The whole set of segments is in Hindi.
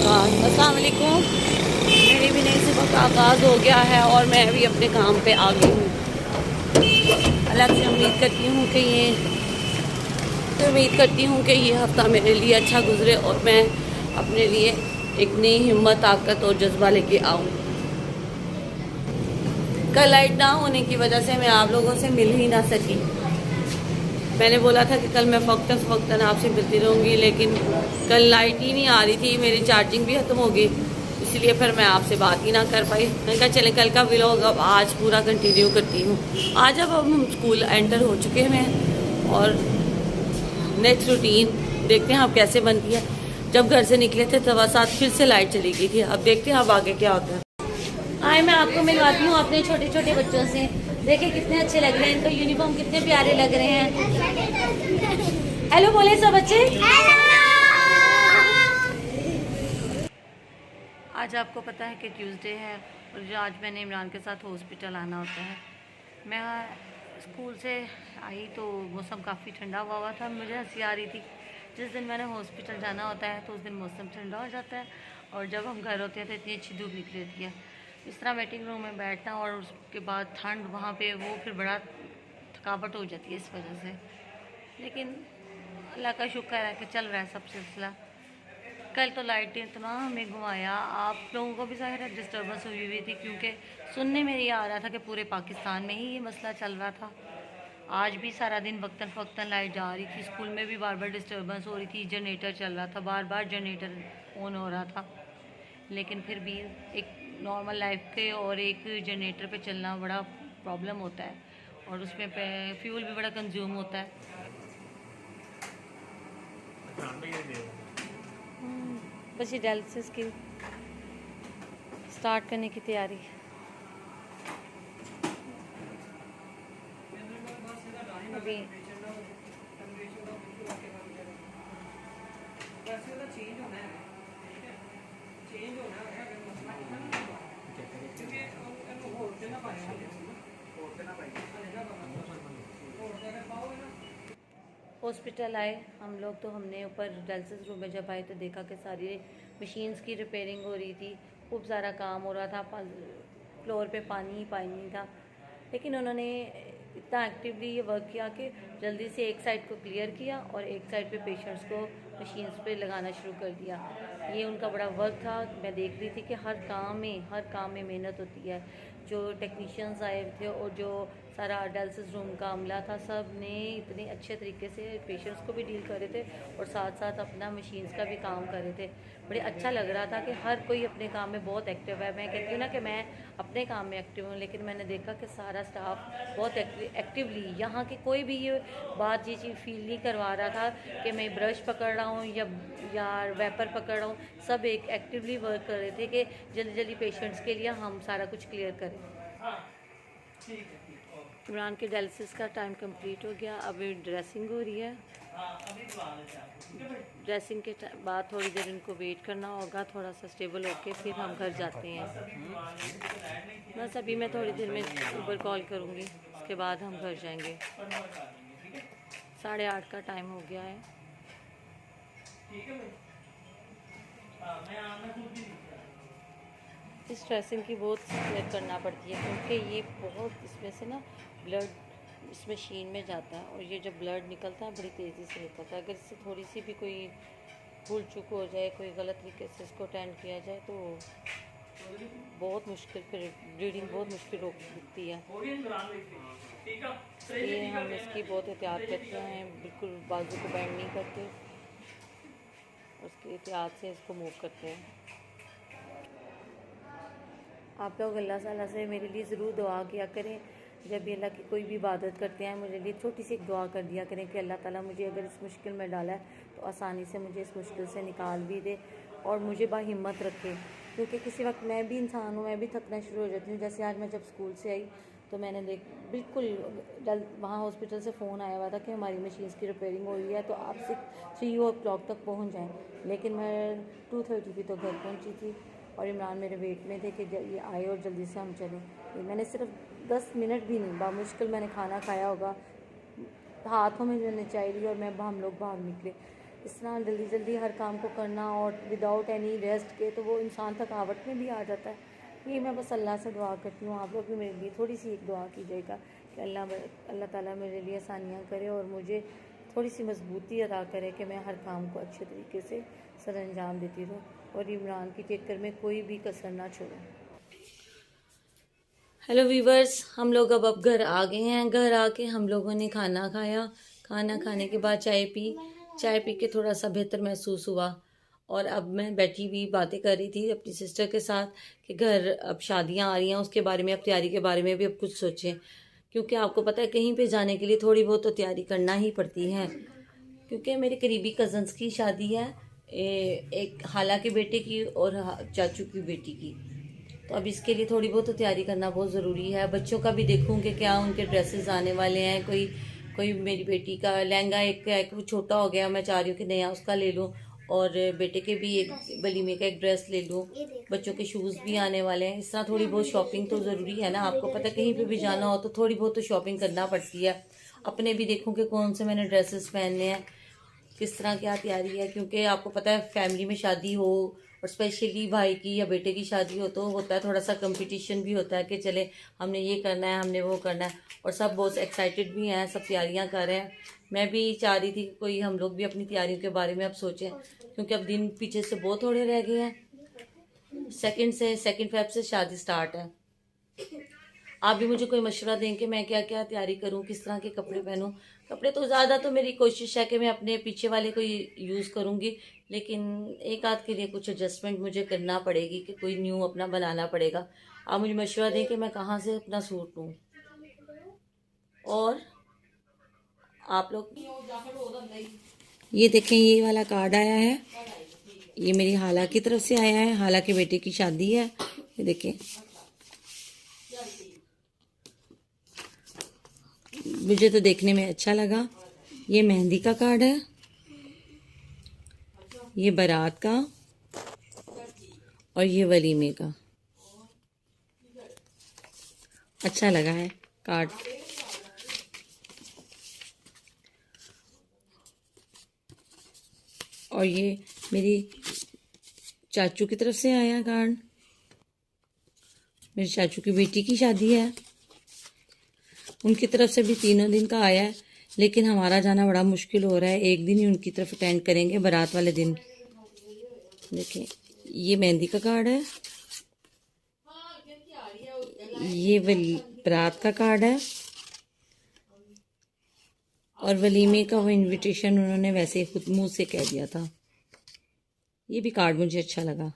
आगाज़। अस्सलाम वालेकुम। मेरी भी नई सुबह का आगाज़ हो गया है और मैं भी अपने काम पे आ गई हूँ। अल्लाह से उम्मीद करती हूँ कि ये हफ़्ता मेरे लिए अच्छा गुजरे और मैं अपने लिए एक नई हिम्मत, ताकत और जज्बा लेके आऊँ। कल लाइट ना होने की वजह से मैं आप लोगों से मिल ही ना सकी। मैंने बोला था कि कल मैं फ़क्तन आपसे मिलती रहूँगी, लेकिन कल लाइट ही नहीं आ रही थी, मेरी चार्जिंग भी ख़त्म हो गई, इसलिए फिर मैं आपसे बात ही ना कर पाई। मैंने कहा चले कल का व्लॉग अब आज पूरा कंटिन्यू करती हूँ। आज अब हम स्कूल एंटर हो चुके हैं और नेक्स्ट रूटीन देखते हैं अब कैसे बनती है। जब घर से निकले थे तब साथ फिर से लाइट चली गई थी। अब देखते हैं अब आगे क्या होता है। आए मैं आपको मिलवाती हूँ अपने छोटे छोटे बच्चों से। देखिए कितने अच्छे लग रहे हैं, इनका यूनिफॉर्म कितने प्यारे लग रहे हैं। हेलो बोले सब बच्चे। आज आपको पता है कि ट्यूसडे है और जो आज मैंने इमरान के साथ हॉस्पिटल आना होता है। मैं स्कूल से आई तो मौसम काफ़ी ठंडा हुआ था। मुझे हंसी आ रही थी। जिस दिन मैंने हॉस्पिटल जाना होता है तो उस दिन मौसम ठंडा हो जाता है और जब हम घर होते हैं तो इतनी अच्छी धूप निकली होती है। इस तरह वेटिंग रूम में बैठना और उसके बाद ठंड वहाँ पे, वो फिर बड़ा थकावट हो जाती है इस वजह से। लेकिन अल्लाह का शुक्र है कि चल रहा है सब सिलसिला। कल तो लाइट ने इतना हमें घुमाया, आप लोगों को भी ज़ाहिर है डिस्टर्बेंस हुई थी, क्योंकि सुनने में ये आ रहा था कि पूरे पाकिस्तान में ही ये मसला चल रहा था। आज भी सारा दिन वक्तन फ़क्तन लाइट जा रही थी, स्कूल में भी बार बार डिस्टर्बेंस हो रही थी, जनरेटर चल रहा था, बार बार जनरेटर ऑन हो रहा था। लेकिन फिर भी एक नॉर्मल लाइफ के और एक जनरेटर पे चलना बड़ा प्रॉब्लम होता है और उसमें फ्यूल भी बड़ा कंज्यूम होता है। बस ये डायलिसिस की स्टार्ट करने की तैयारी। अभी हॉस्पिटल आए हम लोग तो हमने ऊपर डायलिसिस रूम में जब आए तो देखा कि सारी मशीन्स की रिपेयरिंग हो रही थी, खूब सारा काम हो रहा था, फ्लोर पे पानी ही पानी था। लेकिन उन्होंने इतना एक्टिवली ये वर्क किया कि जल्दी से एक साइड को क्लियर किया और एक साइड पे पेशेंट्स को मशीन्स पे लगाना शुरू कर दिया। ये उनका बड़ा वर्क था। मैं देख रही थी कि हर काम में मेहनत होती है। जो टेक्नीशियंस आए थे और जो सारा डायलिसिस रूम का अमला था, सब ने इतने अच्छे तरीके से पेशेंट्स को भी डील कर रहे थे और साथ साथ अपना मशीन्स का भी काम कर रहे थे। बड़े अच्छा लग रहा था कि हर कोई अपने काम में बहुत एक्टिव है। मैं कहती हूँ ना कि मैं अपने काम में एक्टिव हूँ, लेकिन मैंने देखा कि सारा स्टाफ बहुत एक्टिवली, यहाँ की कोई भी ये बात ये चीज़ फील नहीं करवा रहा था कि मैं ब्रश पकड़ रहा हूँ या वेपर पकड़ रहा हूँ। सब एक एक्टिवली वर्क कर रहे थे कि जल्दी जल्दी पेशेंट्स के लिए हम सारा कुछ क्लियर करें। इमरान के डायलिसिस का टाइम कंप्लीट हो गया, अभी ड्रेसिंग हो रही है। ड्रेसिंग के बाद थोड़ी देर इनको वेट करना होगा, थोड़ा सा स्टेबल होके फिर हम घर जाते हैं। बस अभी मैं थोड़ी देर में ऊबर कॉल करूँगी, उसके बाद हम घर जाएंगे। 8:30 का टाइम हो गया है। इस ड्रेसिंग की बहुत केयर करना पड़ती है, क्योंकि ये बहुत इसमें से ना ब्लड इस मशीन में जाता है और ये जब ब्लड निकलता है बड़ी तेज़ी से निकलता है। अगर इससे थोड़ी सी भी कोई भूल चूक हो जाए, कोई गलत तरीके से इसको अटेंड किया जाए तो बहुत मुश्किल, फिर ब्लीडिंग बहुत मुश्किल होती है। इसलिए हम इसकी बहुत एहतियात करते हैं, बिल्कुल बाजू को बेंड नहीं करते, उसकी एहतियात से इसको मूव करते हैं। आप लोग अल्लाह ताला से मेरे लिए ज़रूर दुआ किया करें। जब भी अल्लाह की कोई भी इबादत करते हैं, मुझे लिए छोटी सी एक दुआ कर दिया करें कि अल्लाह ताला मुझे अगर इस मुश्किल में डाला है तो आसानी से मुझे इस मुश्किल से निकाल भी दे और मुझे बाहिम्मत रखे। क्योंकि किसी वक्त मैं भी इंसान हूँ, मैं भी थकना शुरू हो जाती हूँ। जैसे आज मैं जब स्कूल से आई तो मैंने बिल्कुल वहाँ हॉस्पिटल से फ़ोन आया हुआ था कि हमारी मशीन्स की रिपेयरिंग हो रही है तो आप 3 o'clock तक पहुँच जाएँ। लेकिन मैं 2:30 पे तो घर पहुँची थी और इमरान मेरे वेट में थे कि ये आए और जल्दी से हम चलें। मैंने सिर्फ 10 मिनट भी नहीं, बामुश्किल मैंने खाना खाया होगा, हाथों में मैंने चाय ली और हम लोग बाहर निकले। इस तरह जल्दी जल्दी हर काम को करना और विदाउट एनी रेस्ट के, तो वो इंसान थकावट में भी आ जाता है। ये मैं बस अल्लाह से दुआ करती हूँ, आप लोग भी मेरे लिए थोड़ी सी एक दुआ कीजिएगा कि अल्लाह ताला मेरे लिए आसानियाँ करे और मुझे थोड़ी सी मजबूती अदा करे कि मैं हर काम को अच्छे तरीके से सर अंजाम देती रहूँ और इमरान की चक्कर में कोई भी कसर ना छोड़ूँ। हेलो वीवर्स, हम लोग अब घर आ गए हैं। घर आके हम लोगों ने खाना खाया। खाना खाने के बाद चाय पी के थोड़ा सा बेहतर महसूस हुआ और अब मैं बैठी हुई बातें कर रही थी अपनी सिस्टर के साथ कि घर अब शादियां आ रही हैं, उसके बारे में, अब तैयारी के बारे में भी अब कुछ सोचें, क्योंकि आपको पता है कहीं पे जाने के लिए थोड़ी बहुत तो तैयारी करना ही पड़ती है। क्योंकि मेरे करीबी कज़न्स की शादी है, एक खाला के बेटे की और चाचू की बेटी की, तो अब इसके लिए थोड़ी बहुत तो तैयारी करना बहुत ज़रूरी है। बच्चों का भी देखूँ कि क्या उनके ड्रेसेस आने वाले हैं। कोई मेरी बेटी का लहंगा एक वो छोटा हो गया, मैं चाह रही हूँ कि नया उसका ले लूँ, और बेटे के भी एक वलीमे का एक ड्रेस ले लूँ। बच्चों के शूज़ भी आने वाले हैं। इस तरह थोड़ी बहुत शॉपिंग तो ज़रूरी है ना, आपको पता है कहीं पे भी जाना हो तो थोड़ी बहुत तो शॉपिंग करना पड़ती है। अपने भी देखूँ कि कौन से मैंने ड्रेसेस पहनने हैं, किस तरह क्या तैयारी है, क्योंकि आपको पता है फैमिली में शादी हो और स्पेशली भाई की या बेटे की शादी हो तो होता है थोड़ा सा कंपटीशन भी होता है कि चले हमने ये करना है, हमने वो करना है, और सब बहुत एक्साइटेड भी हैं, सब तैयारियां कर रहे हैं। मैं भी चाह रही थी कि कोई हम लोग भी अपनी तैयारियों के बारे में अब सोचें, क्योंकि अब दिन पीछे से बहुत थोड़े रह गए हैं। सेकंड फेब से शादी स्टार्ट है। आप भी मुझे कोई मशवरा दें कि मैं क्या क्या तैयारी करूं, किस तरह के कपड़े पहनूं। कपड़े तो ज़्यादा तो मेरी कोशिश है कि मैं अपने पीछे वाले को यूज़ करूंगी, लेकिन एक आध के लिए कुछ एडजस्टमेंट मुझे करना पड़ेगी कि कोई न्यू अपना बनाना पड़ेगा। आप मुझे मशवरा दें कि मैं कहाँ से अपना सूट लूँ। और आप लोग ये देखें, ये वाला कार्ड आया है, ये मेरी हाला की तरफ से आया है। हाला के बेटे की शादी है, ये देखें। मुझे तो देखने में अच्छा लगा। ये मेहंदी का कार्ड है, ये बारात का, और ये वलीमे का। अच्छा लगा है कार्ड। और ये मेरी चाचू की तरफ से आया कार्ड। मेरे चाचू की बेटी की शादी है, उनकी तरफ से भी 3 दिन का आया है, लेकिन हमारा जाना बड़ा मुश्किल हो रहा है। एक दिन ही उनकी तरफ अटेंड करेंगे, बारात वाले दिन। देखिए, ये मेहंदी का कार्ड है, ये बारात का कार्ड है, और वलीमे का वो इनविटेशन उन्होंने वैसे खुद मुंह से कह दिया था। ये भी कार्ड मुझे अच्छा लगा।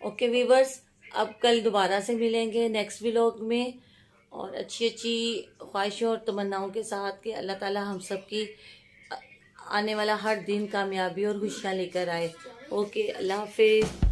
ओके वीवर्स, अब कल दोबारा से मिलेंगे नेक्स्ट व्लॉग में, और अच्छी अच्छी ख्वाहिशों और तमन्नाओं के साथ कि अल्लाह ताला हम सब की आने वाला हर दिन कामयाबी और खुशियाँ लेकर आए। ओके, अल्लाह हाफिज़।